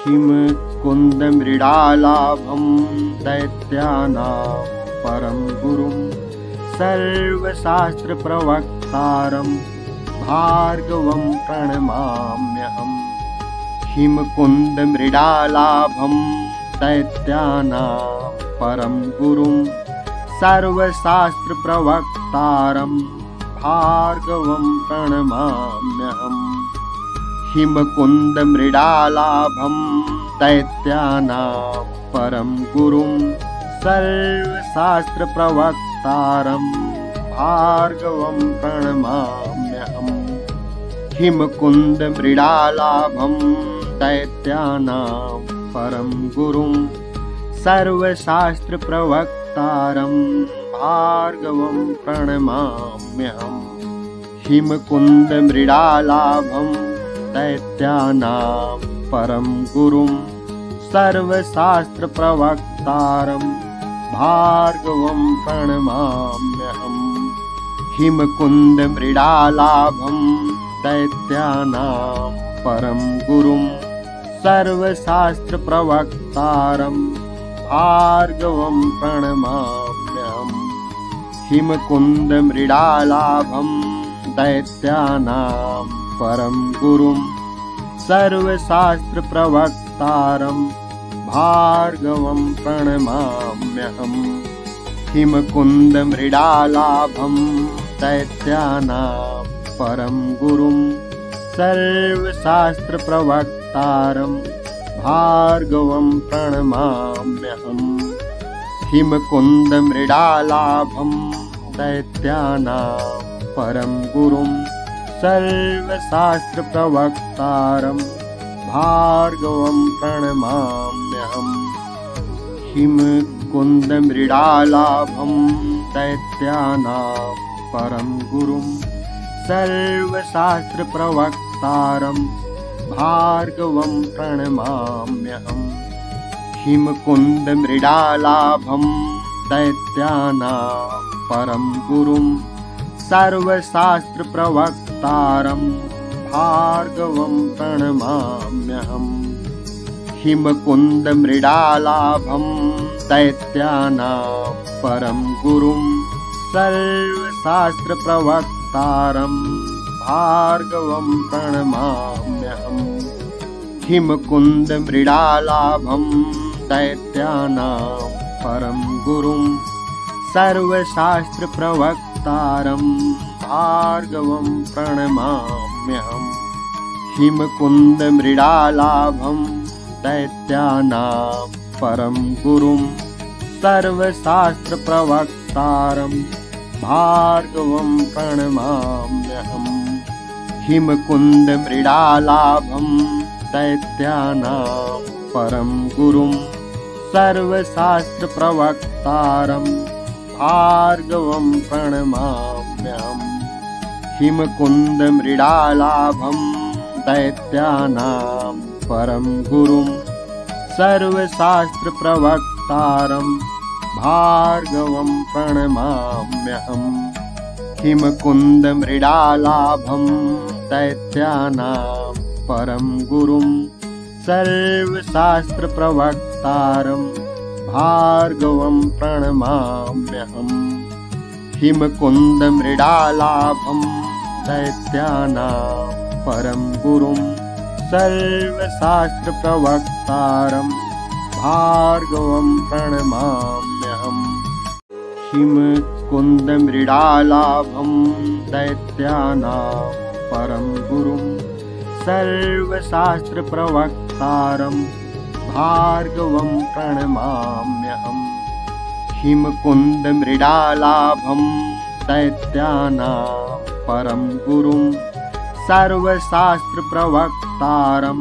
हिमकुन्दमृडालाभं दैत्यानां परं गुरुं सर्वशास्त्रप्रवक्तारं भार्गवं प्रणमाम्यहम्। हिमकुन्दमृडालाभं दैत्यानां परं गुरुं सर्वशास्त्रप्रवक्तारं भार्गवं प्रणमाम्यहम्। हिमकुन्दमृडालाभं दैत्यानां परं गुरुं सर्वशास्त्रप्रवक्तारं भार्गवं प्रणमाम्यहम्। हिमकुन्दमृडालाभं दैत्यानां परं गुरुं सर्वशास्त्रप्रवक्तारं भार्गवं प्रणमाम्यहम्। हिमकुन्दमृडालाभं दैत्यानां परं गुरुं सर्वशास्त्रप्रवक्तारं भार्गवं प्रणमाम्यहम्। हिमकुन्दमृडालाभं दैत्यानां परं गुरुं सर्वशास्त्रप्रवक्तारं भार्गवं प्रणमाम्यहम्। हिमकुन्दमृडालाभं दैत्यानां परं गुरुं सर्वशास्त्रप्रवक्तारं भार्गवं प्रणमाम्यहम्। हिमकुन्दमृडालाभं दैत्यानां परं गुरुं सर्वशास्त्रप्रवक्तारं भार्गवं प्रणमाम्यहम्। हिमकुन्दमृडालाभं दैत्यानां परं गुरुं सर्वशास्त्रप्रवक्तारं भार्गवं प्रणमाम्यहम्। हिमकुन्दमृडालाभं दैत्यानां परं गुरुं सर्वशास्त्रप्रवक्तारं भार्गवं प्रणमाम्यहम्। हिमकुन्दमृडालाभं दैत्यानां परं गुरुं सर्वशास्त्रप्रवक्तारं भार्गवं प्रणमाम्यहम्। हिमकुन्दमृडालाभं दैत्यानां परं गुरुं सर्वशास्त्रप्रवक्तारं भार्गवं प्रणमाम्यहम्। हिमकुन्दमृडालाभं दैत्यानां परं गुरुं सर्वशास्त्रप्रवक्तारं भार्गवं प्रणमाम्यहम्। हिमकुन्दमृडालाभं दैत्यानां परं गुरुं सर्वशास्त्रप्रवक्तारं भार्गवं प्रणमाम्यहम्। हिमकुन्दमृडालाभं दैत्यानां परं गुरुं सर्वशास्त्रप्रवक्तारं भार्गवं प्रणमाम्यहम्। हिमकुन्दमृडालाभं दैत्यानां परं गुरुं सर्वशास्त्रप्रवक्तारं भार्गवं प्रणमाम्यहम्। हिमकुन्दमृडालाभं दैत्यानां परं गुरुं सर्वशास्त्रप्रवक्तारं भार्गवं प्रणमाम्यहम्। हिमकुन्दमृडालाभं दैत्यानां परं गुरुं सर्वशास्त्रप्रवक्तारं भार्गवं प्रणमाम्यहम्। हिमकुन्दमृडालाभं दैत्यानां परं गुरुं सर्वशास्त्रप्रवक्तारं भार्गवं प्रणमाम्यहम्। हिमकुन्दमृडालाभं दैत्यानां परं गुरुं सर्वशास्त्रप्रवक्तारं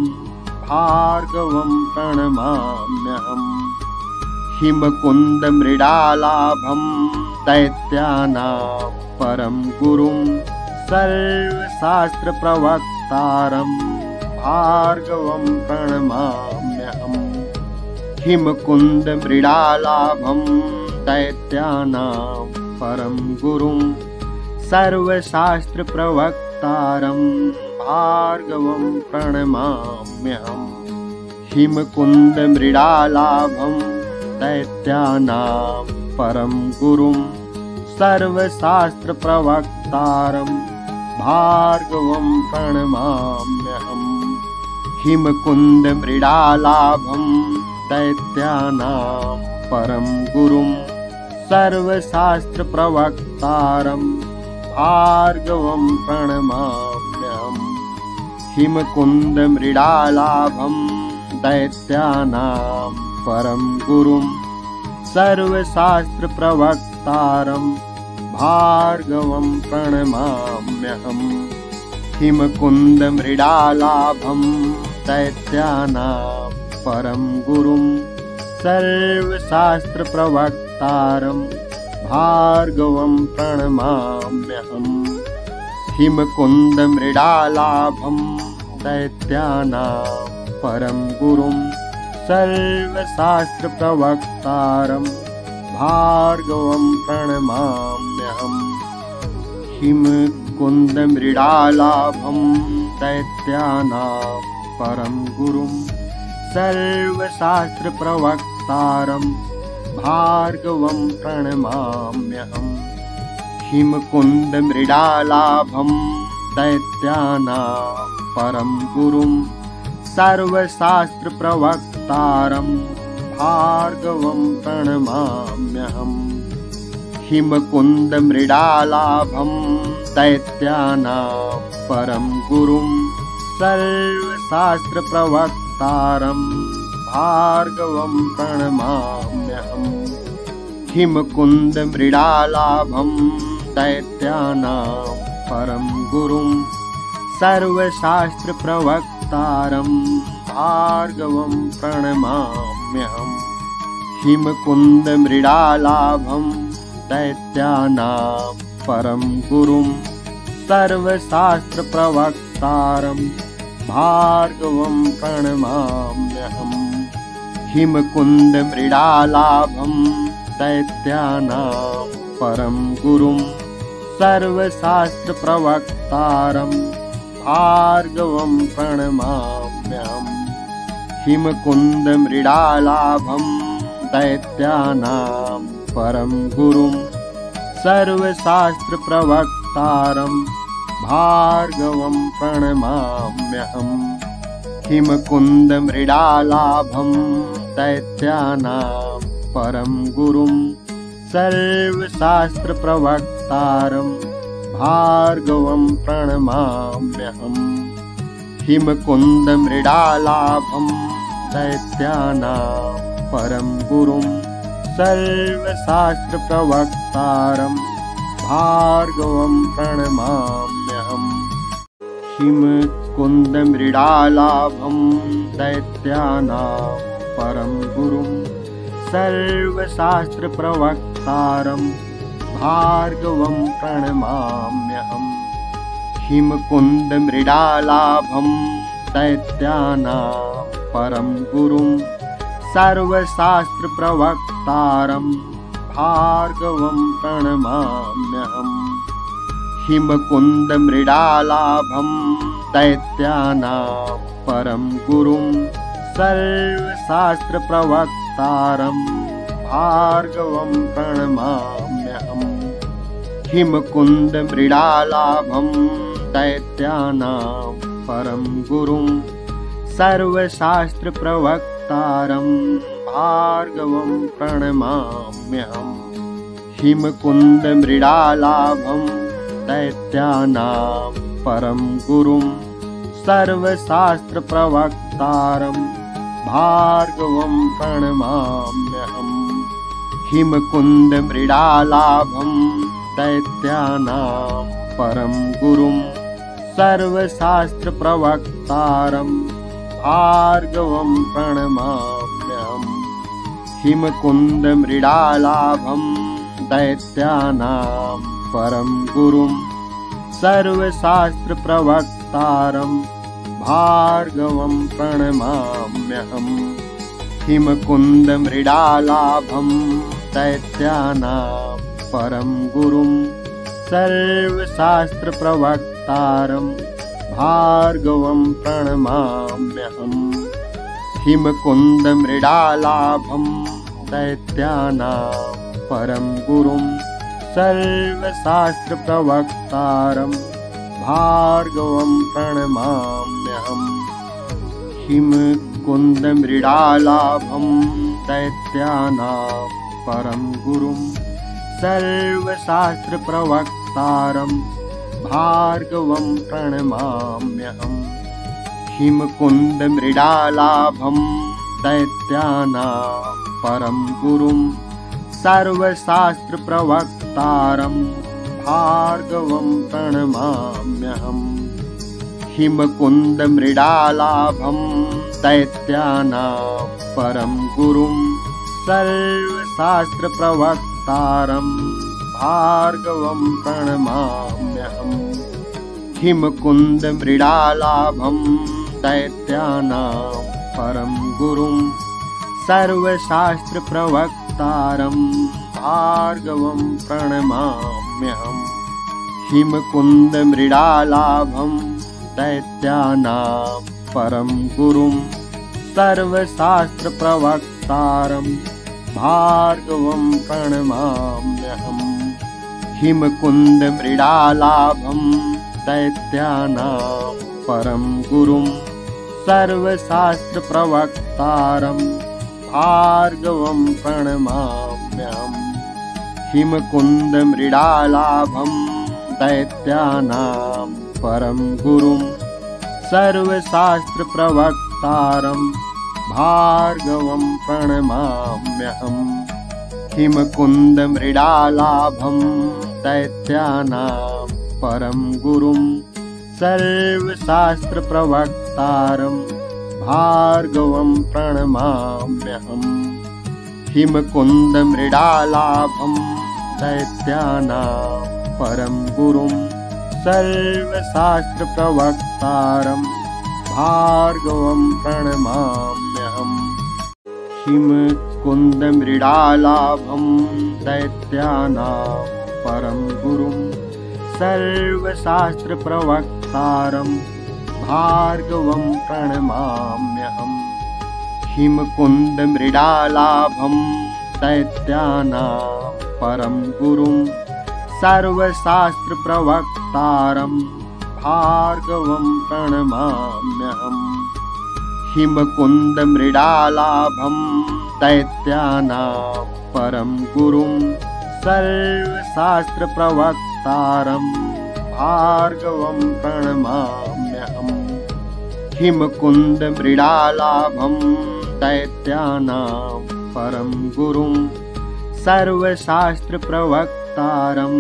भार्गवं प्रणमाम्यहम्। हिमकुन्दमृडालाभं दैत्यानां परं गुरुं सर्वशास्त्रप्रवक्तारं भार्गवं प्रणमाम्यहम्। हिमकुन्दमृडालाभं दैत्यानां परं गुरुं सर्वशास्त्रप्रवक्तारं भार्गवं प्रणमाम्यहम्। हिमकुन्दमृडालाभं दैत्यानां परं गुरुं सर्वशास्त्रप्रवक्तारं भार्गवं प्रणमाम्यहम्। हिमकुन्दमृडालाभं दैत्यानां परं गुरुं सर्वशास्त्रप्रवक्तारं भार्गवं प्रणमाम्यहम्। हिमकुन्दमृडालाभं दैत्यानां परं गुरुं सर्वशास्त्रप्रवक्तारं भार्गवं प्रणमाम्यहम्। हिमकुन्दमृडालाभं दैत्यानां परं गुरुं सर्वशास्त्रप्रवक्तारं भार्गवं प्रणमाम्यहम्। हिमकुन्दमृडालाभं दैत्यानां परं गुरुं सर्वशास्त्रप्रवक्तारं भार्गवं प्रणमाम्यहम्। हिमकुन्दमृडालाभं दैत्यानां परं गुरुं सर्वशास्त्रप्रवक्तारं भार्गवं प्रणमाम्यहम्। हिमकुन्दमृडालाभं दैत्यानां परं गुरुं सर्वशास्त्रप्रवक्तारं भार्गवं प्रणमाम्यहम्। हिमकुन्दमृडालाभं दैत्यानां परं गुरुं सर्वशास्त्रप्रवक्तारं भार्गवं प्रणमाम्यहम्। हिमकुन्दमृडालाभं दैत्यानां परं गुरुं सर्वशास्त्रप्रवक्तारं भार्गवं प्रणमाम्यहम्। हिमकुन्दमृडालाभं दैत्यानां परं गुरुं सर्वशास्त्रप्रवक्तारं भार्गवं प्रणमाम्यहम्। हिमकुन्दमृडालाभं दैत्यानां परं गुरुं सर्वशास्त्रप्रवक्तारं भार्गवं प्रणमाम्यहम्। हिमकुन्दमृडालाभं दैत्यानां परं गुरुं सर्वशास्त्रप्रवक्तारं भार्गवं प्रणमाम्यहम्। हिमकुन्दमृडालाभं दैत्यानां परं गुरुं सर्वशास्त्रप्रवक्तारं भार्गवं प्रणमाम्यहम्। हिमकुन्दमृडालाभं दैत्यानां परं गुरुं सर्वशास्त्रप्रवक्तारं भार्गवं प्रणमाम्यहम्। हिमकुन्दमृडालाभं दैत्यानां परं गुरुं सर्वशास्त्रप्रवक्तारं भार्गवं प्रणमाम्यहम्। हिमकुन्दमृडालाभं दैत्यानां परं गुरुं सर्वशास्त्रप्रवक्तारं भार्गवं प्रणमाम्यहम्। हिमकुन्दमृडालाभं दैत्यानां परं गुरुं सर्वशास्त्रप्रवक्तारं भार्गवं प्रणमाम्यहम्। हिमकुन्दमृडालाभं दैत्यानां परं गुरुं सर्वशास्त्रप्रवक्तारं भार्गवं प्रणमाम्यहम्। हिमकुन्दमृडालाभं दैत्यानां परं गुरुं सर्वशास्त्रप्रवक्तारं भार्गवं प्रणमाम्यहम्। हिमकुन्दमृडालाभं दैत्यानां परं गुरुं सर्वशास्त्रप्रवक्तारं भार्गवं प्रणमाम्यहम्। हिमकुन्दमृडालाभं दैत्यानां परं गुरुं सर्वशास्त्रप्रवक्तारं भार्गवं प्रणमाम्यहम्। हिमकुन्दमृडालाभं दैत्यानां परं गुरुं सर्वशास्त्रप्रवक्तारं भार्गवं प्रणमाम्यहम्। हिमकुन्दमृडालाभं दैत्यानां परं गुरुं सर्वशास्त्रप्रवक्तारं भार्गवं प्रणमाम्यहम्। हिमकुन्दमृडालाभं दैत्यानां परं गुरुं सर्वशास्त्रप्रवक्तारं भार्गवं प्रणमाम्यहम्। हिमकुन्दमृडालाभं दैत्यानां परं गुरुं सर्वशास्त्रप्रवक्तारं भार्गवं प्रणमाम्यहम्। हिमकुन्दमृडालाभं दैत्यानां परं गुरुं सर्वशास्त्रप्रवक्तारं भार्गवं प्रणमाम्यहम्। हिमकुन्दमृडालाभं दैत्यानां परं गुरुं सर्वशास्त्रप्रवक्तारं भार्गवं प्रणमाम्यहम्। हिमकुन्दमृडालाभं दैत्यानां परं गुरुं सर्वशास्त्रप्रवक्तारं भार्गवं प्रणमाम्यहम्। हिमकुन्दमृडालाभं दैत्यानां परं गुरुं सर्वशास्त्रप्रवक्तारं भार्गवं प्रणमाम्यहम्। हिमकुन्दमृडालाभं दैत्यानां परं गुरुं सर्वशास्त्रप्रवक्तारं भार्गवं प्रणमाम्यहम्। हिमकुन्दमृडालाभं दैत्यानां परं गुरुं सर्वशास्त्रप्रवक्तारं भार्गवं प्रणमाम्यहम्। हिमकुन्दमृडालाभं दैत्यानां परं गुरुं सर्वशास्त्रप्रवक्तारं भार्गवं प्रणमाम्यहम्। हिमकुन्दमृडालाभं दैत्यानां परं गुरुं सर्वशास्त्रप्रवक्तारं भार्गवं प्रणमाम्यहम्। हिमकुन्दमृडालाभं दैत्यानां परं गुरुं सर्वशास्त्रप्रवक्तारं भार्गवं प्रणमाम्यहम्। हिमकुन्दमृडालाभं दैत्यानां परं गुरुं सर्वशास्त्रप्रवक्तारं भार्गवं प्रणमाम्यहम्। हिमकुन्दमृडालाभं दैत्यानां परं गुरुं सर्वशास्त्रप्रवक्तारं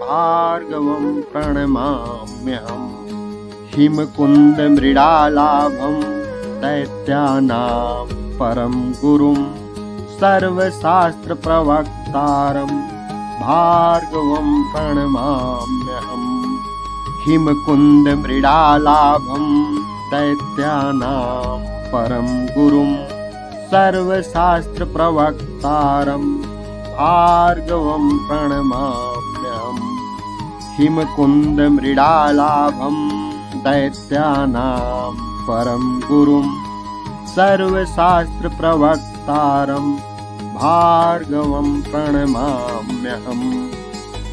भार्गवं प्रणमाम्यहम्। हिमकुन्दमृडालाभं दैत्यानां परं गुरुं सर्वशास्त्रप्रवक्तारं भार्गवं प्रणमाम्यहम्। हिमकुन्दमृडालाभं दैत्यानां परं गुरुं सर्वशास्त्रप्रवक्तारं भार्गवं प्रणमाम्यहम्। हिमकुन्दमृडालाभं दैत्यानां परं गुरुं सर्वशास्त्रप्रवक्तारं भार्गवं प्रणमाम्यहम्।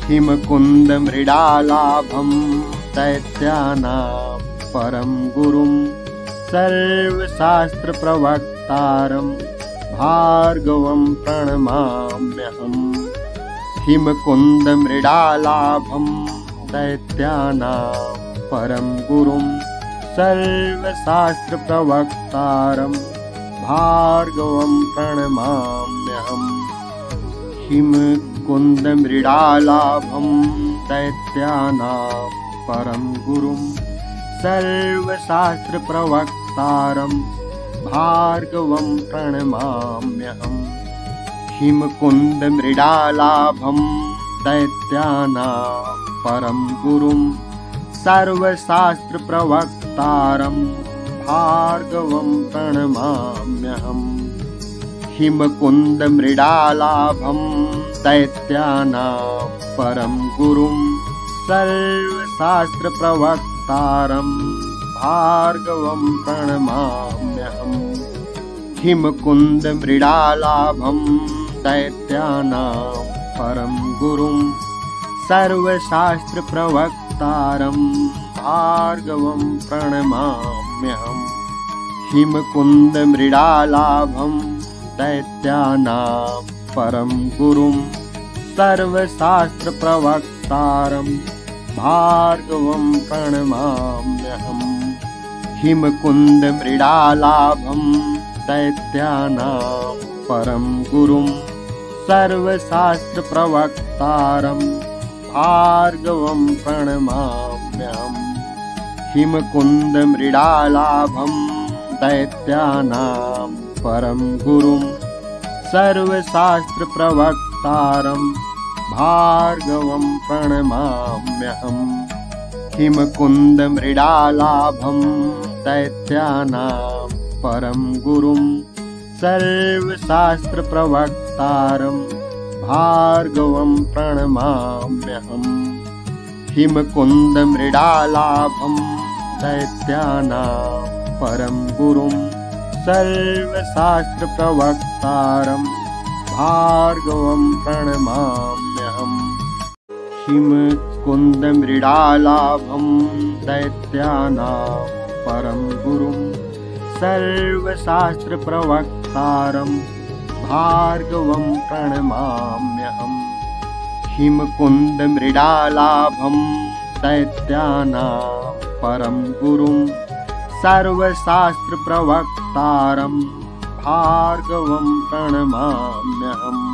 हिमकुन्दमृडालाभं दैत्यानां परं गुरुं सर्वशास्त्रप्रवक्तारं भार्गवं प्रणमाम्यहम्। हिमकुन्दमृडालाभं दैत्यानां परं गुरुं सर्वशास्त्रप्रवक्तारं भार्गवं प्रणमाम्यहम्। हिमकुन्दमृडालाभं दैत्यानां परं गुरुं सर्वशास्त्रप्रवक्तारं भार्गवं प्रणमाम्यहम्। हिमकुन्दमृडालाभं दैत्यानां परं गुरुं सर्वशास्त्रप्रवक्तारं भार्गवं प्रणमाम्यहम्। हिमकुन्दमृडालाभं दैत्यानां परं गुरुं सर्वशास्त्रप्रवक्तारं भार्गवं प्रणमाम्यहम्। हिमकुन्दमृडालाभं दैत्यानां परं गुरुं सर्वशास्त्रप्रवक्तारं भार्गवं प्रणमाम्यहम् हिमकुन्दमृडालाभं दैत्यानां परं गुरुं सर्वशास्त्रप्रवक्तारं भार्गवं प्रणमाम्यहम् हिमकुन्दमृडालाभं दैत्यानां परं गुरुं सर्वशास्त्रप्रवक्तारं भार्गवं प्रणमाम्यहम् हिमकुन्दमृडालाभं दैत्यानां परं गुरुं सर्वशास्त्रप्रवक्तारं भार्गवं प्रणमाम्यहम् हिमकुन्दमृडालाभं दैत्यानां परं गुरुं सर्वशास्त्रप्रवक्तारं भार्गवं प्रणमाम्यहम् हिमकुन्दमृडालाभं दैत्यानां परं गुरुं सर्वशास्त्रप्रवक्तारं भार्गवं प्रणमाम्यहम् हिमकुन्दमृडालाभं दैत्यानां परं गुरुं सर्वशास्त्रप्रवक्तारं भार्गवं प्रणमाम्यहम् हिमकुन्दमृडालाभं दैत्यानां परं गुरुं सर्वशास्त्रप्रवक्तारं भार्गवं प्रणमाम्यहम्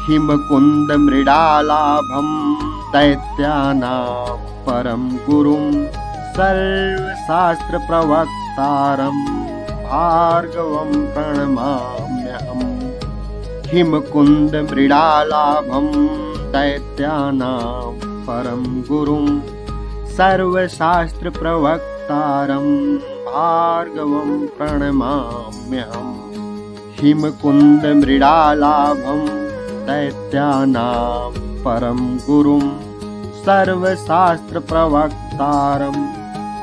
हिमकुन्दमृडालाभं दैत्यानां परं गुरुं सर्वशास्त्रप्रवक्तारं भार्गवं प्रणमाम्यहम् हिमकुन्दमृडालाभं दैत्यानां परं गुरुं सर्वशास्त्रप्रवक्तारं भार्गवं प्रणमाम्यहम् हिमकुन्दमृडालाभं दैत्यानां परं गुरुं सर्वशास्त्रप्रवक्तारं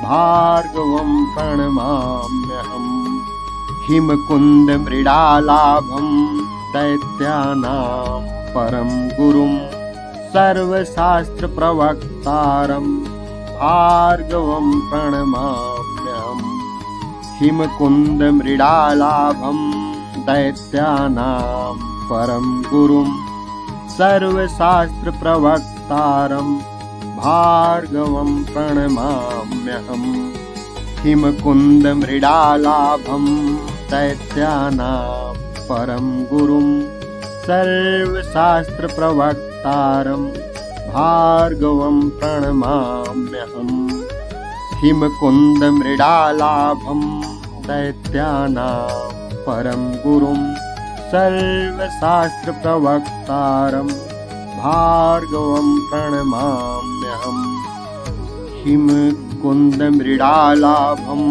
भार्गवं प्रणमाम्यहम् हिमकुन्दमृडालाभं दैत्यानां परं गुरुं सर्वशास्त्रप्रवक्तारं भार्गवं प्रणमाम्यहम् हिमकुन्दमृडालाभं दैत्यानां परं गुरुं सर्वशास्त्रप्रवक्तारं भार्गवं प्रणमाम्यहम् हिमकुन्दमृडालाभं दैत्यानां परं गुरुं सर्वशास्त्रप्रवक्तारं भार्गवं प्रणमाम्यहम् हिमकुन्दमृडालाभं दैत्यानां परं गुरुं सर्वशास्त्रप्रवक्तारं भार्गवं प्रणमाम्यहम् हिमकुन्दमृडालाभं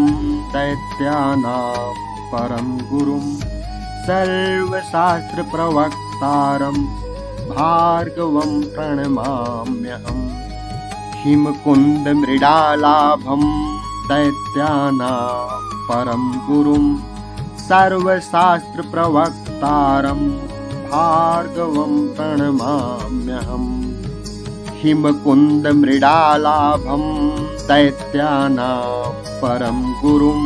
दैत्यानां परं गुरुं सर्वशास्त्रप्रवक्तारं भार्गवं प्रणमाम्यहम् हिमकुन्दमृडालाभं दैत्यानां परं गुरुं सर्वशास्त्रप्रवक्तारं भार्गवं प्रणमाम्यहम् हिमकुन्दमृडालाभं दैत्यानां परं गुरुं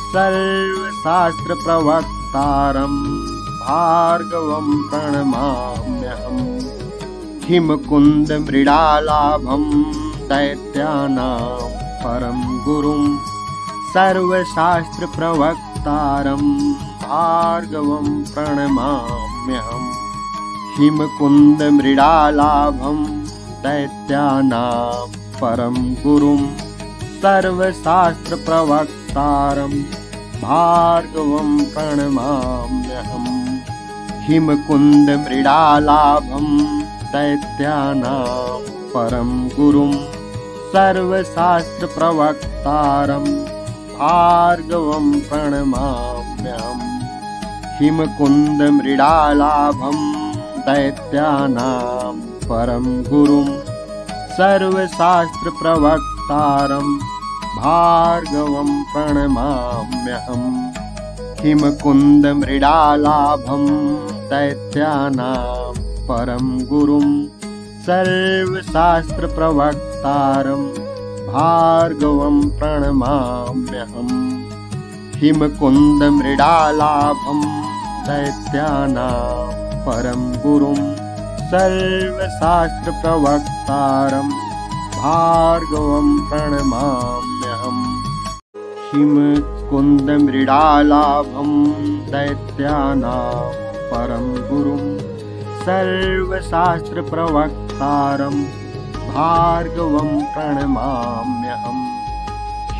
सर्वशास्त्रप्रवक्तारं भार्गवं प्रणमाम्यहम् हिमकुन्दमृडालाभं दैत्यानां परं गुरुं सर्वशास्त्रप्रवक्तारं भार्गवं प्रणमाम्यहम् हिमकुन्दमृडालाभं दैत्यानां परं गुरुं सर्वशास्त्रप्रवक्तारं भार्गवं प्रणमाम्यहम् हिमकुन्दमृडालाभं दैत्यानां परं गुरुं सर्वशास्त्रप्रवक्तारं भार्गवं प्रणमाम्यहम् हिमकुन्दमृडालाभं दैत्यानां परं गुरुं सर्वशास्त्रप्रवक्तारं भार्गवं प्रणमाम्यहम् हिमकुन्दमृडालाभं दैत्यानां परं गुरुं सर्वशास्त्रप्रवक्तारं भार्गवं प्रणमाम्यहम्। हिमकुन्दमृडालाभं दैत्यानां परं गुरुं सर्वशास्त्रप्रवक्तारं भार्गवं प्रणमाम्यहम्। हिमकुन्दमृडालाभं दैत्यानां परं गुरुं सर्वशास्त्रप्रवक्तारं भार्गवं प्रणमाम्यहम्।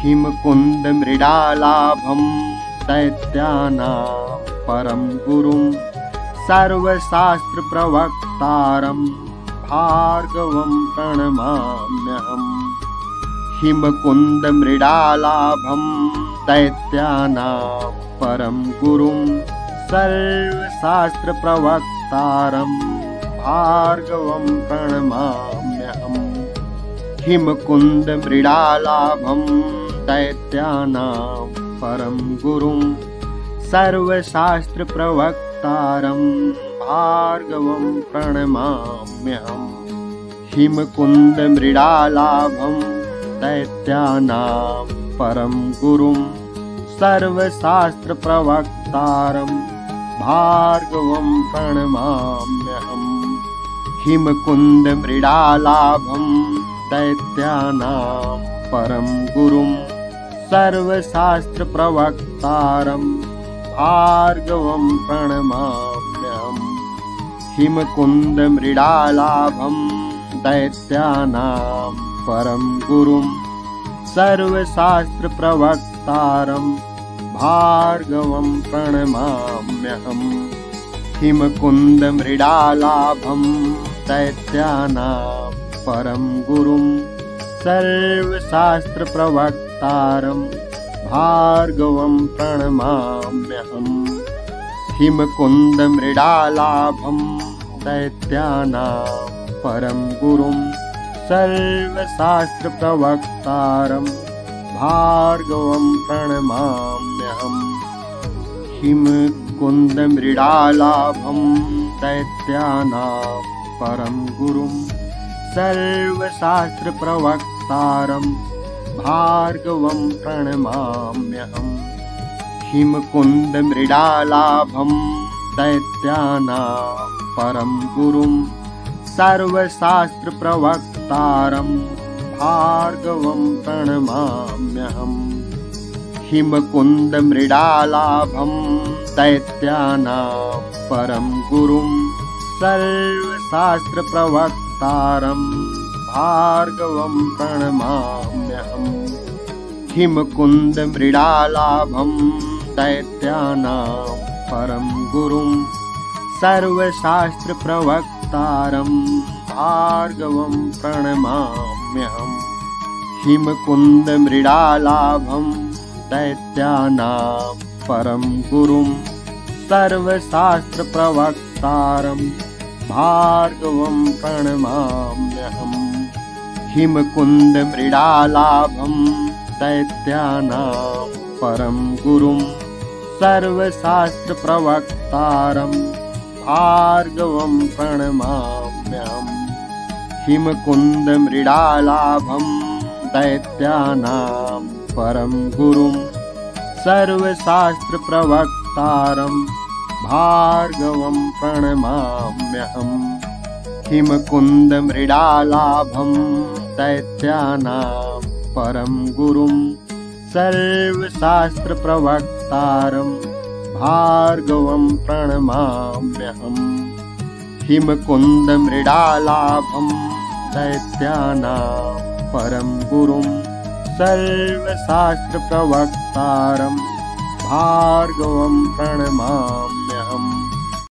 हिमकुन्दमृडालाभं दैत्यानां परं गुरुं सर्वशास्त्रप्रवक्तारं भार्गवं प्रणमाम्यहम्। हिमकुन्दमृडालाभं दैत्यानां परं गुरुं सर्वशास्त्रप्रवक्तारं भार्गवं प्रणमाम्यहम्। हिमकुन्दमृडालाभं दैत्यानां परं गुरुं सर्वशास्त्रप्रवक्तारं भार्गवं प्रणमाम्यहम्। हिमकुन्दमृडालाभं दैत्यानां परं गुरुं सर्वशास्त्रप्रवक्तारं भार्गवं प्रणमाम्यहम्। हिमकुन्दमृडालाभं दैत्यानां परं गुरुं सर्वशास्त्रप्रवक्तारं भार्गवं प्रणमाम्यहम्। हिमकुन्दमृडालाभं दैत्यानां परं गुरुं सर्वशास्त्रप्रवक्तारं भार्गवं प्रणमाम्यहम्। हिमकुन्दमृडालाभं दैत्यानां परं गुरुं सर्वशास्त्रप्रवक्तारं भार्गवं प्रणमाम्यहम्। हिमकुन्दमृडालाभं दैत्यानां परं गुरुं सर्वशास्त्रप्रवक्तारं भार्गवं प्रणमाम्यहम्। हिमकुन्दमृडालाभं दैत्यानां परं गुरुं सर्वशास्त्रप्रवक्तारं भार्गवं प्रणमाम्यहम्। हिमकुन्दमृडालाभं दैत्यानां परं गुरुं सर्वशास्त्रप्रवक्तारं भार्गवं प्रणमाम्यहम्। हिमकुन्दमृडालाभं दैत्यानां परं गुरुं सर्वशास्त्रप्रवक्तारं भार्गवं प्रणमाम्यहम्। हिमकुन्दमृडालाभं दैत्यानां परं गुरुं सर्वशास्त्रप्रवक्तारं भार्गवं प्रणमाम्यहम्। हिमकुन्दमृडालाभं दैत्यानां परं गुरुं सर्वशास्त्रप्रवक्तारं भार्गवं प्रणमाम्यहम्। हिमकुन्दमृडालाभं दैत्यानां परं गुरुं सर्वशास्त्रप्रवक्तारं भार्गवं प्रणमाम्यहम्। हिमकुन्दमृडालाभं दैत्यानां परं गुरुं सर्वशास्त्रप्रवक्तारं भार्गवं प्रणमाम्यहम्। हिमकुन्दमृडालाभं दैत्यानां परं गुरुं सर्वशास्त्रप्रवक्तारं भार्गवं प्रणमाम्यहम्। हिमकुन्दमृडालाभं दैत्यानां परं गुरुं सर्वशास्त्रप्रवक्तारं भार्गवं प्रणमाम्यहम्।